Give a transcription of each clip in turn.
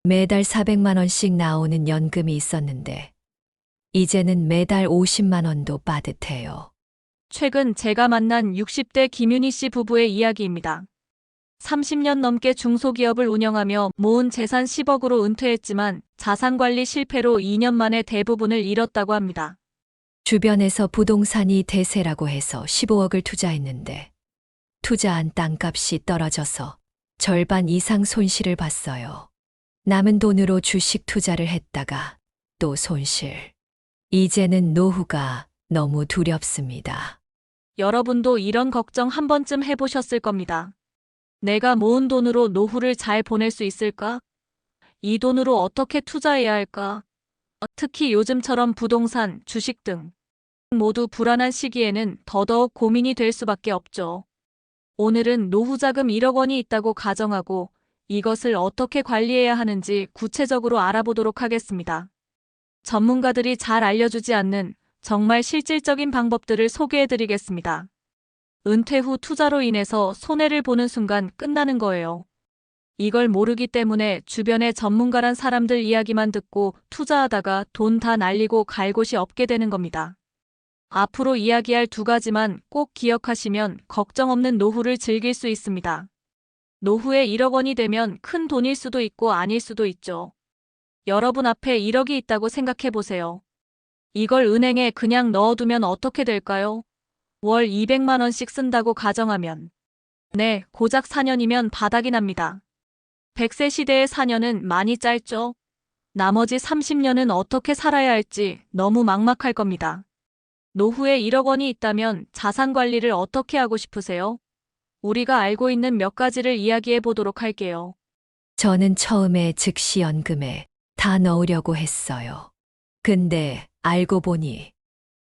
매달 400만 원씩 나오는 연금이 있었는데, 이제는 매달 50만 원도 빠듯해요. 최근 제가 만난 60대 김윤희 씨 부부의 이야기입니다. 30년 넘게 중소기업을 운영하며 모은 재산 10억으로 은퇴했지만 자산관리 실패로 2년 만에 대부분을 잃었다고 합니다. 주변에서 부동산이 대세라고 해서 15억을 투자했는데, 투자한 땅값이 떨어져서 절반 이상 손실을 봤어요. 남은 돈으로 주식 투자를 했다가 또 손실. 이제는 노후가 너무 두렵습니다. 여러분도 이런 걱정 한 번쯤 해보셨을 겁니다. 내가 모은 돈으로 노후를 잘 보낼 수 있을까? 이 돈으로 어떻게 투자해야 할까? 특히 요즘처럼 부동산, 주식 등 모두 불안한 시기에는 더더욱 고민이 될 수밖에 없죠. 오늘은 노후자금 1억 원이 있다고 가정하고 이것을 어떻게 관리해야 하는지 구체적으로 알아보도록 하겠습니다. 전문가들이 잘 알려주지 않는 정말 실질적인 방법들을 소개해드리겠습니다. 은퇴 후 투자로 인해서 손해를 보는 순간 끝나는 거예요. 이걸 모르기 때문에 주변의 전문가란 사람들 이야기만 듣고 투자하다가 돈 다 날리고 갈 곳이 없게 되는 겁니다. 앞으로 이야기할 두 가지만 꼭 기억하시면 걱정 없는 노후를 즐길 수 있습니다. 노후에 1억 원이 되면 큰 돈일 수도 있고 아닐 수도 있죠. 여러분 앞에 1억이 있다고 생각해 보세요. 이걸 은행에 그냥 넣어두면 어떻게 될까요? 월 200만 원씩 쓴다고 가정하면. 네, 고작 4년이면 바닥이 납니다. 100세 시대의 4년은 많이 짧죠? 나머지 30년은 어떻게 살아야 할지 너무 막막할 겁니다. 노후에 1억 원이 있다면 자산 관리를 어떻게 하고 싶으세요? 우리가 알고 있는 몇 가지를 이야기해 보도록 할게요. 저는 처음에 즉시 연금에 다 넣으려고 했어요. 근데 알고 보니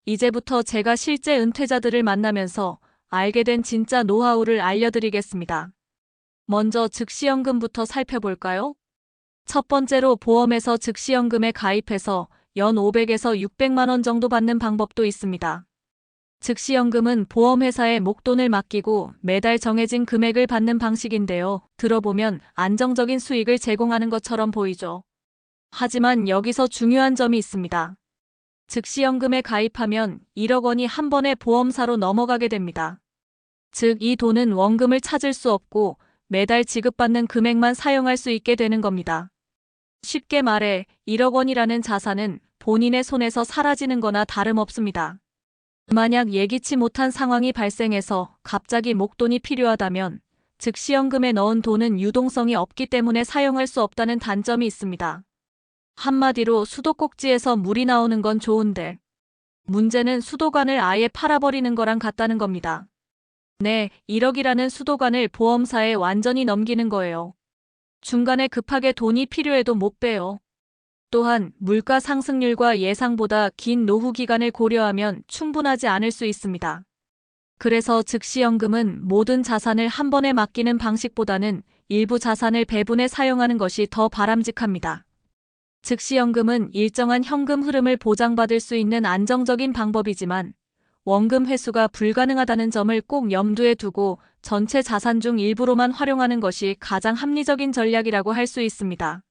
이제부터 제가 실제 은퇴자들을 만나면서 알게 된 진짜 노하우를 알려드리겠습니다. 먼저 즉시연금부터 살펴볼까요? 첫 번째로 보험에서 즉시연금에 가입해서 연 500에서 600만 원 정도 받는 방법도 있습니다. 즉시연금은 보험회사에 목돈을 맡기고 매달 정해진 금액을 받는 방식인데요. 들어보면 안정적인 수익을 제공하는 것처럼 보이죠. 하지만 여기서 중요한 점이 있습니다. 즉시연금에 가입하면 1억 원이 한 번에 보험사로 넘어가게 됩니다. 즉, 이 돈은 원금을 찾을 수 없고 매달 지급받는 금액만 사용할 수 있게 되는 겁니다. 쉽게 말해 1억 원이라는 자산은 본인의 손에서 사라지는 거나 다름없습니다. 만약 예기치 못한 상황이 발생해서 갑자기 목돈이 필요하다면 즉시연금에 넣은 돈은 유동성이 없기 때문에 사용할 수 없다는 단점이 있습니다. 한마디로 수도꼭지에서 물이 나오는 건 좋은데 문제는 수도관을 아예 팔아버리는 거랑 같다는 겁니다. 네, 1억이라는 수도관을 보험사에 완전히 넘기는 거예요. 중간에 급하게 돈이 필요해도 못 빼요. 또한 물가 상승률과 예상보다 긴 노후 기간을 고려하면 충분하지 않을 수 있습니다. 그래서 즉시연금은 모든 자산을 한 번에 맡기는 방식보다는 일부 자산을 배분해 사용하는 것이 더 바람직합니다. 즉시연금은 일정한 현금 흐름을 보장받을 수 있는 안정적인 방법이지만 원금 회수가 불가능하다는 점을 꼭 염두에 두고 전체 자산 중 일부로만 활용하는 것이 가장 합리적인 전략이라고 할 수 있습니다.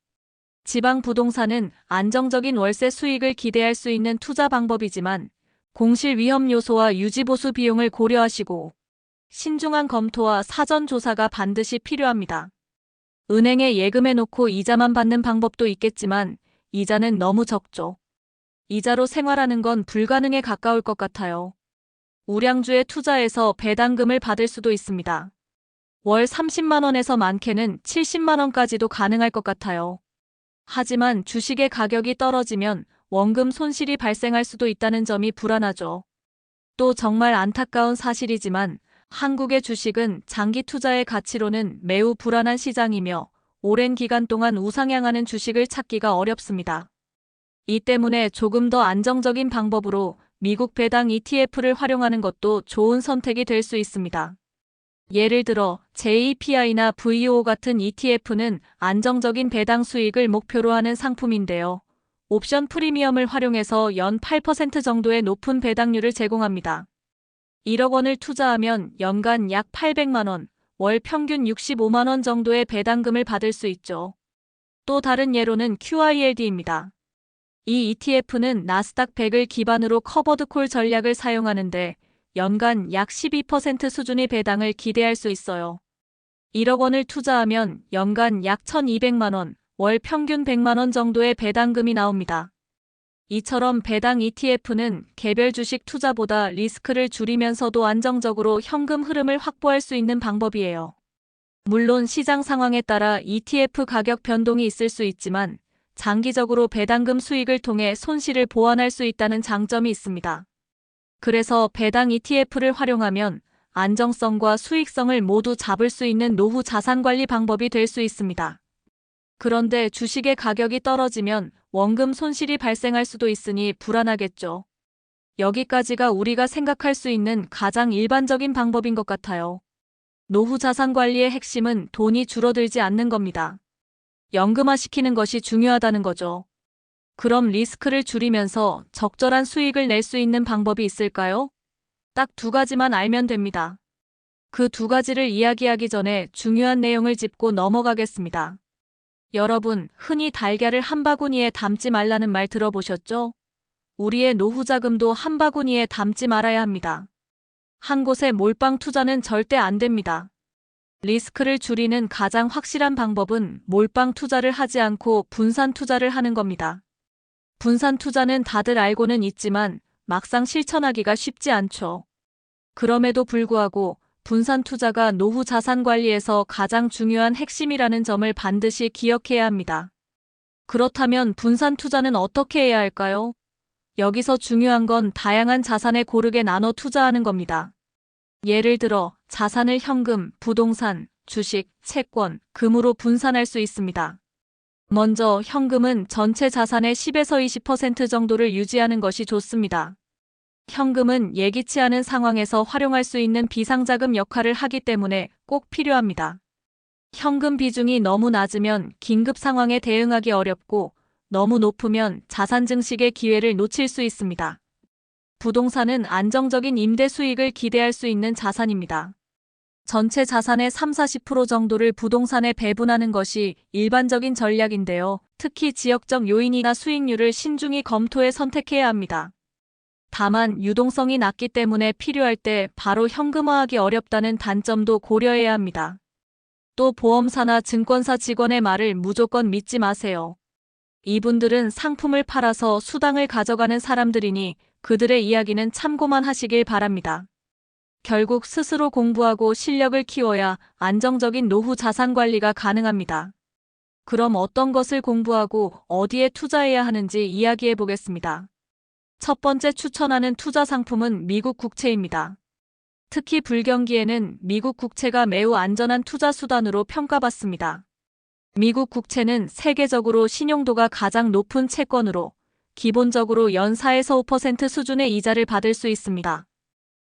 지방 부동산은 안정적인 월세 수익을 기대할 수 있는 투자 방법이지만 공실 위험 요소와 유지보수 비용을 고려하시고 신중한 검토와 사전 조사가 반드시 필요합니다. 은행에 예금해 놓고 이자만 받는 방법도 있겠지만 이자는 너무 적죠. 이자로 생활하는 건 불가능에 가까울 것 같아요. 우량주에 투자해서 배당금을 받을 수도 있습니다. 월 30만 원에서 많게는 70만 원까지도 가능할 것 같아요. 하지만 주식의 가격이 떨어지면 원금 손실이 발생할 수도 있다는 점이 불안하죠. 또 정말 안타까운 사실이지만 한국의 주식은 장기 투자의 가치로는 매우 불안한 시장이며 오랜 기간 동안 우상향하는 주식을 찾기가 어렵습니다. 이 때문에 조금 더 안정적인 방법으로 미국 배당 ETF를 활용하는 것도 좋은 선택이 될 수 있습니다. 예를 들어 JPI나 VO 같은 ETF는 안정적인 배당 수익을 목표로 하는 상품인데요. 옵션 프리미엄을 활용해서 연 8% 정도의 높은 배당률을 제공합니다. 1억 원을 투자하면 연간 약 800만 원, 월 평균 65만 원 정도의 배당금을 받을 수 있죠. 또 다른 예로는 QILD입니다. 이 ETF는 나스닥 100을 기반으로 커버드 콜 전략을 사용하는데 연간 약 12% 수준의 배당을 기대할 수 있어요. 1억 원을 투자하면 연간 약 1,200만 원, 월 평균 100만 원 정도의 배당금이 나옵니다. 이처럼 배당 ETF는 개별 주식 투자보다 리스크를 줄이면서도 안정적으로 현금 흐름을 확보할 수 있는 방법이에요. 물론 시장 상황에 따라 ETF 가격 변동이 있을 수 있지만 장기적으로 배당금 수익을 통해 손실을 보완할 수 있다는 장점이 있습니다. 그래서 배당 ETF를 활용하면 안정성과 수익성을 모두 잡을 수 있는 노후 자산관리 방법이 될 수 있습니다. 그런데 주식의 가격이 떨어지면 원금 손실이 발생할 수도 있으니 불안하겠죠. 여기까지가 우리가 생각할 수 있는 가장 일반적인 방법인 것 같아요. 노후 자산 관리의 핵심은 돈이 줄어들지 않는 겁니다. 연금화시키는 것이 중요하다는 거죠. 그럼 리스크를 줄이면서 적절한 수익을 낼 수 있는 방법이 있을까요? 딱 두 가지만 알면 됩니다. 그 두 가지를 이야기하기 전에 중요한 내용을 짚고 넘어가겠습니다. 여러분, 흔히 달걀을 한 바구니에 담지 말라는 말 들어보셨죠? 우리의 노후 자금도 한 바구니에 담지 말아야 합니다. 한 곳에 몰빵 투자는 절대 안 됩니다. 리스크를 줄이는 가장 확실한 방법은 몰빵 투자를 하지 않고 분산 투자를 하는 겁니다. 분산 투자는 다들 알고는 있지만 막상 실천하기가 쉽지 않죠. 그럼에도 불구하고 분산 투자가 노후 자산 관리에서 가장 중요한 핵심이라는 점을 반드시 기억해야 합니다. 그렇다면 분산 투자는 어떻게 해야 할까요? 여기서 중요한 건 다양한 자산에 고르게 나눠 투자하는 겁니다. 예를 들어 자산을 현금, 부동산, 주식, 채권, 금으로 분산할 수 있습니다. 먼저 현금은 전체 자산의 10에서 20% 정도를 유지하는 것이 좋습니다. 현금은 예기치 않은 상황에서 활용할 수 있는 비상자금 역할을 하기 때문에 꼭 필요합니다. 현금 비중이 너무 낮으면 긴급 상황에 대응하기 어렵고 너무 높으면 자산 증식의 기회를 놓칠 수 있습니다. 부동산은 안정적인 임대 수익을 기대할 수 있는 자산입니다. 전체 자산의 30-40% 정도를 부동산에 배분하는 것이 일반적인 전략인데요. 특히 지역적 요인이나 수익률을 신중히 검토해 선택해야 합니다. 다만 유동성이 낮기 때문에 필요할 때 바로 현금화하기 어렵다는 단점도 고려해야 합니다. 또 보험사나 증권사 직원의 말을 무조건 믿지 마세요. 이분들은 상품을 팔아서 수당을 가져가는 사람들이니 그들의 이야기는 참고만 하시길 바랍니다. 결국 스스로 공부하고 실력을 키워야 안정적인 노후 자산 관리가 가능합니다. 그럼 어떤 것을 공부하고 어디에 투자해야 하는지 이야기해 보겠습니다. 첫 번째 추천하는 투자 상품은 미국 국채입니다. 특히 불경기에는 미국 국채가 매우 안전한 투자 수단으로 평가받습니다. 미국 국채는 세계적으로 신용도가 가장 높은 채권으로 기본적으로 연 4에서 5% 수준의 이자를 받을 수 있습니다.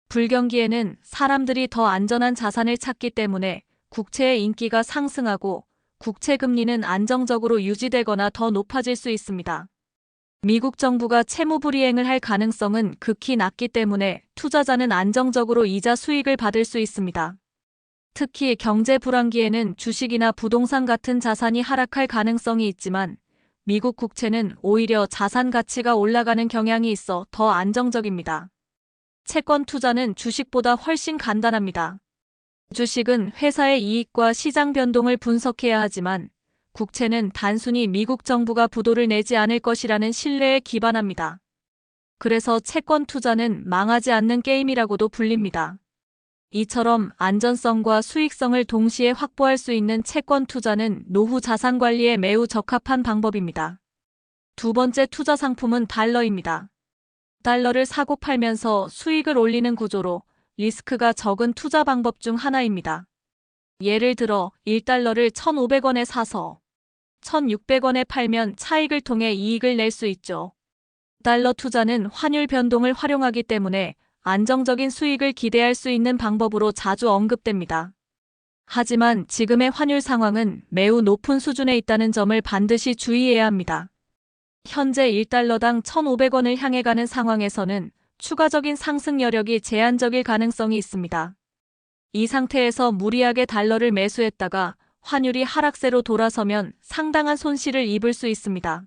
불경기에는 사람들이 더 안전한 자산을 찾기 때문에 국채의 인기가 상승하고 국채 금리는 안정적으로 유지되거나 더 높아질 수 있습니다. 미국 정부가 채무 불이행을 할 가능성은 극히 낮기 때문에 투자자는 안정적으로 이자 수익을 받을 수 있습니다. 특히 경제 불황기에는 주식이나 부동산 같은 자산이 하락할 가능성이 있지만 미국 국채는 오히려 자산 가치가 올라가는 경향이 있어 더 안정적입니다. 채권 투자는 주식보다 훨씬 간단합니다. 주식은 회사의 이익과 시장 변동을 분석해야 하지만 국채는 단순히 미국 정부가 부도를 내지 않을 것이라는 신뢰에 기반합니다. 그래서 채권 투자는 망하지 않는 게임이라고도 불립니다. 이처럼 안전성과 수익성을 동시에 확보할 수 있는 채권 투자는 노후 자산 관리에 매우 적합한 방법입니다. 두 번째 투자 상품은 달러입니다. 달러를 사고 팔면서 수익을 올리는 구조로 리스크가 적은 투자 방법 중 하나입니다. 예를 들어 1달러를 1,500원에 사서 1,600원에 팔면 차익을 통해 이익을 낼 수 있죠. 달러 투자는 환율 변동을 활용하기 때문에 안정적인 수익을 기대할 수 있는 방법으로 자주 언급됩니다. 하지만 지금의 환율 상황은 매우 높은 수준에 있다는 점을 반드시 주의해야 합니다. 현재 1달러당 1,500원을 향해 가는 상황에서는 추가적인 상승 여력이 제한적일 가능성이 있습니다. 이 상태에서 무리하게 달러를 매수했다가 환율이 하락세로 돌아서면 상당한 손실을 입을 수 있습니다.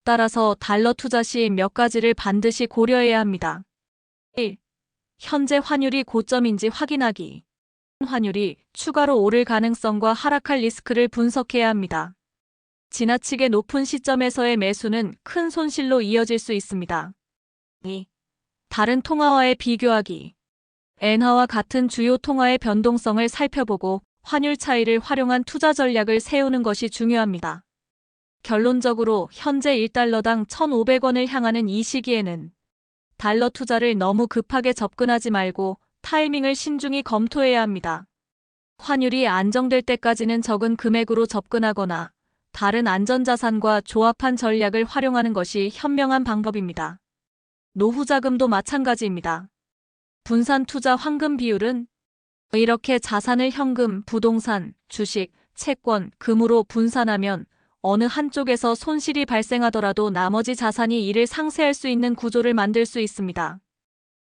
따라서 달러 투자 시 몇 가지를 반드시 고려해야 합니다. 1. 현재 환율이 고점인지 확인하기. 환율이 추가로 오를 가능성과 하락할 리스크를 분석해야 합니다. 지나치게 높은 시점에서의 매수는 큰 손실로 이어질 수 있습니다. 2. 다른 통화와의 비교하기. 엔화와 같은 주요 통화의 변동성을 살펴보고 환율 차이를 활용한 투자 전략을 세우는 것이 중요합니다. 결론적으로 현재 1달러당 1,500원을 향하는 이 시기에는 달러 투자를 너무 급하게 접근하지 말고 타이밍을 신중히 검토해야 합니다. 환율이 안정될 때까지는 적은 금액으로 접근하거나 다른 안전자산과 조합한 전략을 활용하는 것이 현명한 방법입니다. 노후 자금도 마찬가지입니다. 분산 투자 황금 비율은 이렇게 자산을 현금, 부동산, 주식, 채권, 금으로 분산하면 어느 한쪽에서 손실이 발생하더라도 나머지 자산이 이를 상쇄할 수 있는 구조를 만들 수 있습니다.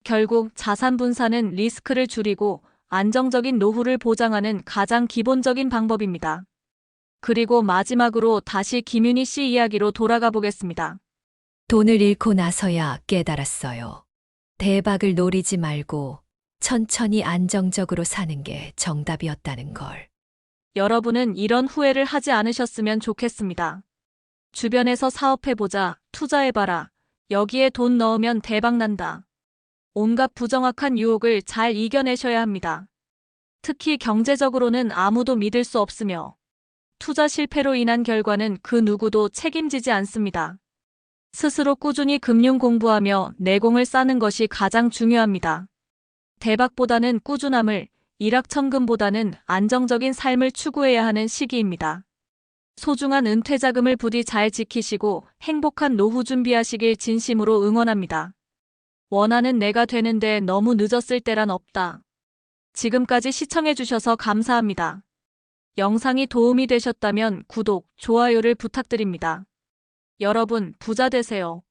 결국 자산 분산은 리스크를 줄이고 안정적인 노후를 보장하는 가장 기본적인 방법입니다. 그리고 마지막으로 다시 김윤희 씨 이야기로 돌아가 보겠습니다. 돈을 잃고 나서야 깨달았어요. 대박을 노리지 말고 천천히 안정적으로 사는 게 정답이었다는 걸. 여러분은 이런 후회를 하지 않으셨으면 좋겠습니다. 주변에서 사업해보자, 투자해봐라, 여기에 돈 넣으면 대박난다. 온갖 부정확한 유혹을 잘 이겨내셔야 합니다. 특히 경제적으로는 아무도 믿을 수 없으며 투자 실패로 인한 결과는 그 누구도 책임지지 않습니다. 스스로 꾸준히 금융 공부하며 내공을 쌓는 것이 가장 중요합니다. 대박보다는 꾸준함을, 일확천금보다는 안정적인 삶을 추구해야 하는 시기입니다. 소중한 은퇴 자금을 부디 잘 지키시고 행복한 노후 준비하시길 진심으로 응원합니다. 원하는 내가 되는데 너무 늦었을 때란 없다. 지금까지 시청해주셔서 감사합니다. 영상이 도움이 되셨다면 구독, 좋아요를 부탁드립니다. 여러분, 부자 되세요.